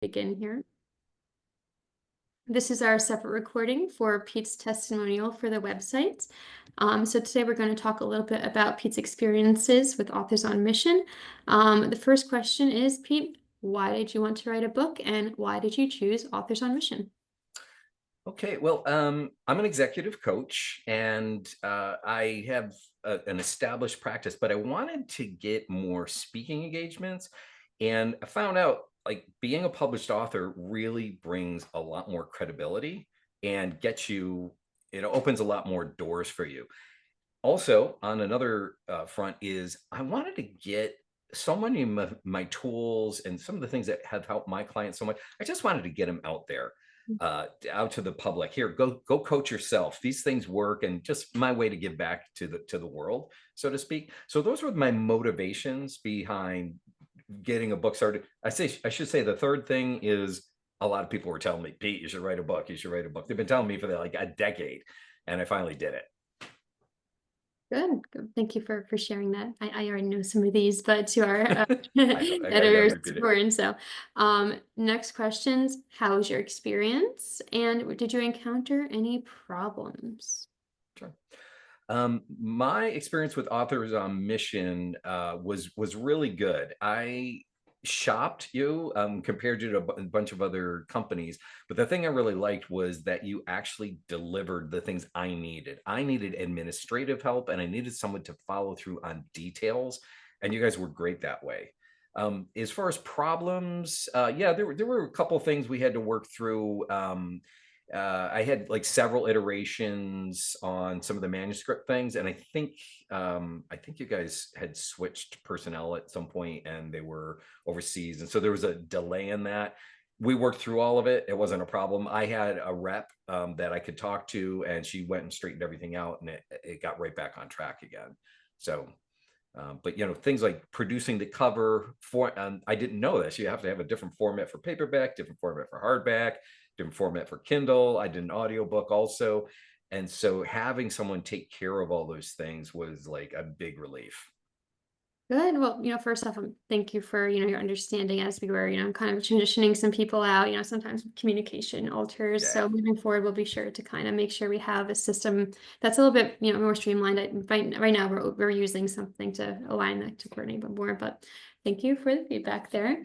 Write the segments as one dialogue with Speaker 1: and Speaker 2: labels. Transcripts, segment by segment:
Speaker 1: Begin here. This is our separate recording for Pete's testimonial for the website. So today we're going to talk a little bit about Pete's experiences with Authors on Mission. The first question is, Pete, why did you want to write a book and why did you choose Authors on Mission?
Speaker 2: Okay, well, I'm an executive coach and I have an established practice, but I wanted to get more speaking engagements. And I found out like being a published author really brings a lot more credibility and gets you, it opens a lot more doors for you. Also, on another front, is I wanted to get so many of my tools and some of the things that have helped my clients so much. I just wanted to get them out there, out to the public. Here, go coach yourself. These things work, and just my way to give back to the world, so to speak. So those were my motivations behind getting a book started. I should say the third thing is a lot of people were telling me, Pete, you should write a book. You should write a book. They've been telling me for like a decade, and I finally did it.
Speaker 1: Good. Good. Thank you for sharing that. I already know some of these, but to our
Speaker 2: I got to
Speaker 1: editors, it's
Speaker 2: repeat it.
Speaker 1: important. So, next questions. How was your experience? And did you encounter any problems?
Speaker 2: Sure. My experience with Authors on Mission was really good. I shopped you compared you to a bunch of other companies, but the thing I really liked was that you actually delivered the things I needed. I needed administrative help, and I needed someone to follow through on details, and you guys were great that way. As far as problems, yeah, there were a couple things we had to work through. I had like several iterations on some of the manuscript things, and I think you guys had switched personnel at some point, and they were overseas, and so there was a delay in that. We worked through all of it. It wasn't a problem. I had a rep that I could talk to, and she went and straightened everything out, and it got right back on track again. So, but things like producing the cover for, I didn't know this. You have to have a different format for paperback, different format for hardback, different format for Kindle. I did an audiobook also. And so having someone take care of all those things was like a big relief.
Speaker 1: Good. Well, first off, thank you for, your understanding as we were, kind of transitioning some people out. Sometimes communication alters.
Speaker 2: Yeah.
Speaker 1: So moving forward, we'll be sure to kind of make sure we have a system that's a little bit, more streamlined. Right now, we're using something to align that to coordinate a bit more. But thank you for the feedback there.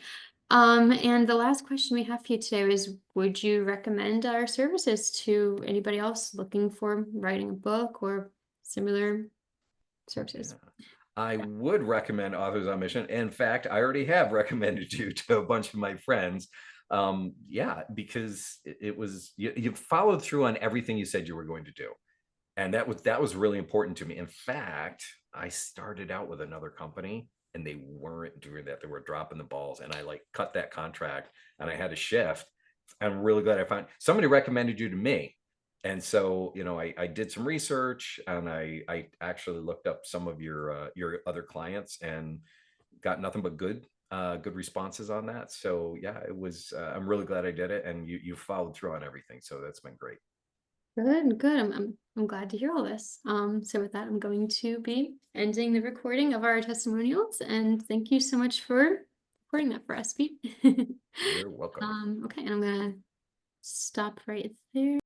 Speaker 1: And the last question we have for you today is, would you recommend our services to anybody else looking for writing a book or similar
Speaker 2: Yeah.
Speaker 1: services?
Speaker 2: I would recommend Authors on Mission. In fact, I already have recommended you to a bunch of my friends. Yeah, because it was you followed through on everything you said you were going to do. And that was really important to me. In fact, I started out with another company and they weren't doing that. They were dropping the balls, and I like cut that contract and I had to shift. I'm really glad I found somebody recommended you to me. And so, I did some research, and I actually looked up some of your other clients and got nothing but good responses on that. So yeah, it was I'm really glad I did it, and you followed through on everything. So that's been great.
Speaker 1: Good, good. I'm glad to hear all this. So with that, I'm going to be ending the recording of our testimonials, and thank you so much for recording that for us, Pete.
Speaker 2: You're welcome.
Speaker 1: Okay, and I'm gonna stop right there.